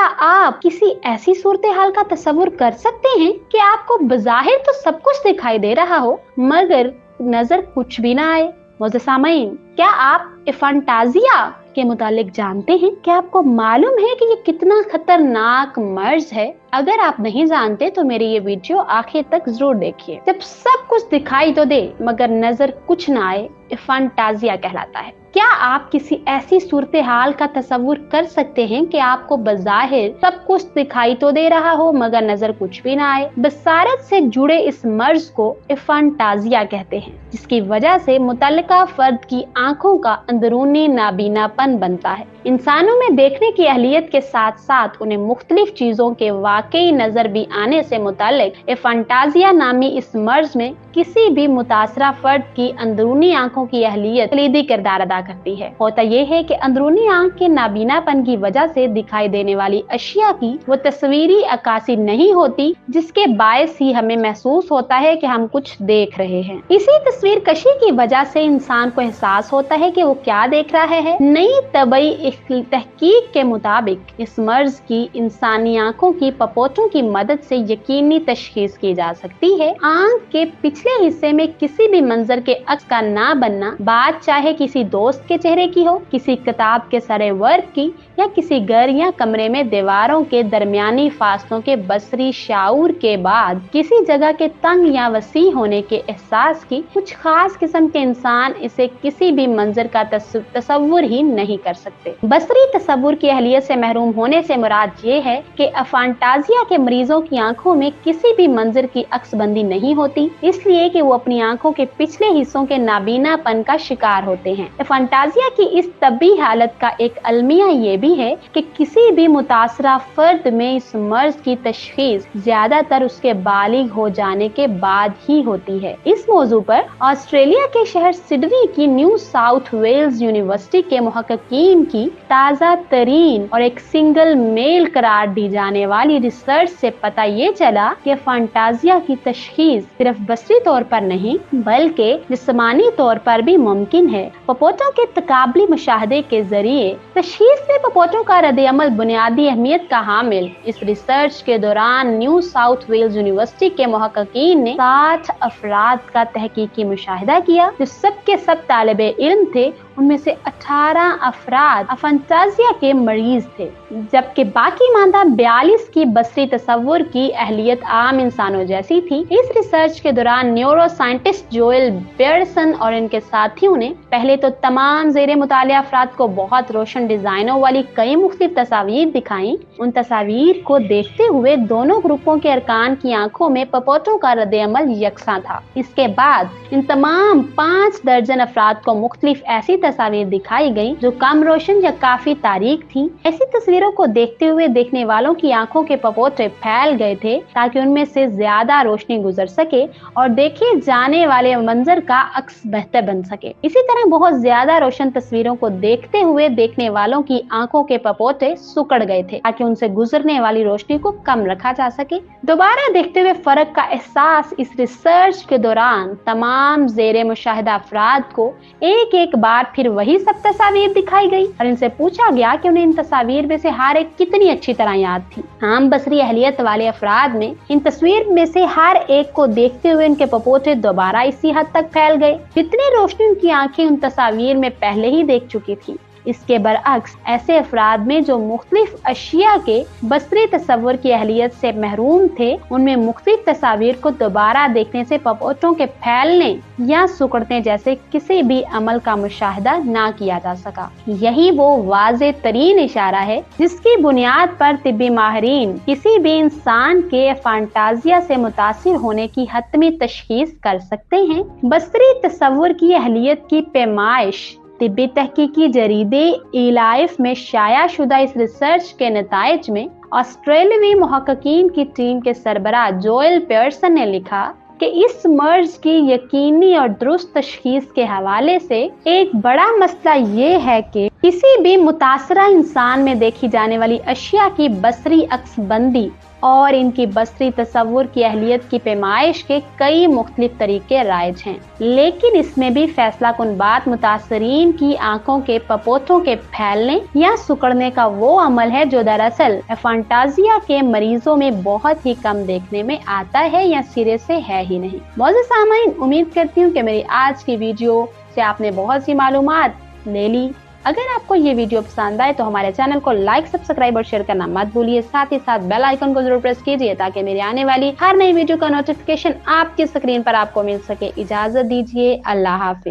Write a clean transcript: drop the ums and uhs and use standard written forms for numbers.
आप किसी ऐसी सूरत हाल का तस्वुर कर सकते हैं कि आपको बज़ाहिर तो सब कुछ दिखाई दे रहा हो मगर नजर कुछ भी ना आए? मोअज़्ज़िज़ सामीन, क्या आप फंटाजिया के मुतालिक जानते हैं? क्या आपको मालूम है कि ये कितना खतरनाक मर्ज है? अगर आप नहीं जानते तो मेरी ये वीडियो आखिर तक जरूर देखिए। जब सब कुछ दिखाई तो दे मगर नजर कुछ ना आए, फंटाजिया कहलाता है। क्या आप किसी ऐसी सूरत हाल का तस्वुर कर सकते हैं कि आपको बज़ाहिर सब कुछ दिखाई तो दे रहा हो मगर नजर कुछ भी ना आए? बसारत से जुड़े इस मर्ज को फंटाजिया कहते हैं, जिसकी वजह से मुतल्लिका फर्द की आंखों का अंदरूनी नाबीनापन बनता है। इंसानों में देखने की अहलियत के साथ साथ उन्हें मुख्तलिफ चीजों के वाकई नजर भी आने से मुताल्लिक फंटाजिया नामी इस मर्ज में किसी भी मुतासरा फर्द की अंदरूनी आंखों की अहलियत कलीदी किरदार अदा करती है। होता यह है कि अंदरूनी आंख के नाबीनापन की वजह से दिखाई देने वाली अशिया की वो तस्वीरी अक्कासी नहीं होती जिसके बायस ही हमें महसूस होता है कि हम कुछ देख रहे हैं। इसी तस्वीर कशी की वजह से इंसान को एहसास होता है कि वो क्या देख रहा है। नई तबई तहकीक के मुताबिक इस मर्ज की इंसानी आंखों की पपोटों की मदद से यकीनी तशखीस की जा सकती है। आंख के पिछले हिस्से में किसी भी मंजर के अक्स का ना बनना, बात चाहे किसी दोस्त के चेहरे की हो, किसी किताब के सरे वर्क की या किसी घर या कमरे में दीवारों के दरमियानी फासलों के बसरी शाऊर के बाद किसी जगह के तंग या वसी होने के एहसास की, कुछ खास किस्म के इंसान इसे किसी भी मंजर का तस्वुर ही नहीं कर सकते। बसरी तस्वुर की अहलियत से महरूम होने से मुराद ये है कि फंटाजिया के मरीजों की आंखों में किसी भी मंजर की अक्सबंदी नहीं होती, इसलिए कि वो अपनी आंखों के पिछले हिस्सों के नाबीनापन का शिकार होते हैं। फंटाजिया की इस तबी हालत का एक अलमिया ये भी है कि किसी भी मुतासरा फर्द में इस मर्ज की तशखीस ज्यादातर उसके बालिग हो जाने के बाद ही होती है। इस मौजू पर ऑस्ट्रेलिया के शहर सिडनी की न्यू साउथ वेल्स यूनिवर्सिटी के मुहक्किकीन की ताज़ा तरीन और एक सिंगल मेल करार दी जाने वाली रिसर्च से पता ये चला कि फंटाजिया की तशखीस सिर्फ बसरी तौर पर नहीं बल्कि जिस्मानी तौर पर भी मुमकिन है। पपोटों के तकाबली मुशाहदे के जरिए तशखीस में पपोटों का रद्द-ए-अमल बुनियादी अहमियत का हामिल। इस रिसर्च के दौरान न्यू साउथ वेल्स यूनिवर्सिटी के मुहक्किकीन ने 60 अफराद का तहकीकी मुशाहिदा किया जो सबके सब तालिबे इल्म थे। उनमें से 18 अफराद फंटाजिया के मरीज थे, जबकि बाकी मादा 42 की बसरी तस्वुर की अहलियत आम इंसानों जैसी थी। इस रिसर्च के दौरान न्यूरो साइंटिस्ट जोएल पियर्सन और इनके साथियों ने पहले तो तमाम ज़ेरे मुतालिया अफराद को बहुत रोशन डिजाइनों वाली कई मुख्तलिफ तस्वीर दिखाई। उन तस्वीर को देखते हुए दोनों ग्रुपों के अरकान की आंखों में पपोटों का रद्द-ए-अमल यकसा था। इसके बाद इन तमाम 5 दर्जन अफराद को मुख्तलिफ ऐसी तस्वीर दिखाई गई जो कम रोशन या काफी तारीक थी। ऐसी तस्वीरों को देखते हुए देखने वालों की आंखों के पपोटे फैल गए थे ताकि उनमें से ज्यादा रोशनी गुजर सके और देखे जाने वाले मंजर का अक्स बेहतर बन सके। इसी तरह बहुत ज्यादा रोशन तस्वीरों को देखते हुए देखने वालों की आंखों के पपोटे सिकुड़ गए थे ताकि उनसे गुजरने वाली रोशनी को कम रखा जा सके। दोबारा देखते हुए फर्क का एहसास इस रिसर्च के दौरान तमाम जेरे मुशाहिदा अफराद को एक एक बार फिर वही सब तस्वीर दिखाई गई और इनसे पूछा गया कि उन्हें इन तस्वीर में से हर एक कितनी अच्छी तरह याद थी। आम बसरी अहलियत वाले अफराद में इन तस्वीर में से हर एक को देखते हुए इनके पपोटे दोबारा इसी हद तक फैल गए जितनी रोशनी उनकी आंखें उन तस्वीर में पहले ही देख चुकी थी। इसके बरअक्स ऐसे अफराद में जो मुख्तलिफ अशिया के बसरी तस्वुर की अहलियत से महरूम थे, उनमें मुख्तलिफ तस्वीर को दोबारा देखने से पपोटों के फैलने या सिकुड़ने जैसे किसी भी अमल का मुशाहिदा ना किया जा सका। यही वो वाज़े तरीन इशारा है जिसकी बुनियाद पर तिब्बी माहिरीन किसी भी इंसान के फंटाजिया से मुतासिर होने की हतमी तशखीस कर सकते हैं। बसरी तस्वुर की अहलियत की पैमाइश तिब्बी तहकीकी जरीदे इलाइफ में शाया शुदा इस रिसर्च के नताइज में ऑस्ट्रेलियावी मुहक्किकीन की टीम के सरबराह जोएल पियर्सन ने लिखा कि इस मर्ज की यकीनी और दुरुस्त तशखीस के हवाले से एक बड़ा मसला ये है कि किसी भी मुतासरा इंसान में देखी जाने वाली अशिया की बसरी अक्सबंदी और इनकी बसरी तसव्वुर की अहलियत की पैमाइश के कई मुख्तलिफ तरीके राइज हैं, लेकिन इसमें भी फैसला कुन बात मुतासरीन की आंखों के पपोतों के फैलने या सुकड़ने का वो अमल है जो दरअसल फंटाजिया के मरीजों में बहुत ही कम देखने में आता है या सिरे से है ही नहीं। मौजूद सामाईन, उम्मीद करती हूँ कि मेरी आज की वीडियो से आपने बहुत सी मालूमात ले ली। अगर आपको ये वीडियो पसंद आए तो हमारे चैनल को लाइक, सब्सक्राइब और शेयर करना मत भूलिए। साथ ही साथ बेल आइकन को जरूर प्रेस कीजिए ताकि मेरी आने वाली हर नई वीडियो का नोटिफिकेशन आपकी स्क्रीन पर आपको मिल सके। इजाजत दीजिए, अल्लाह हाफिज।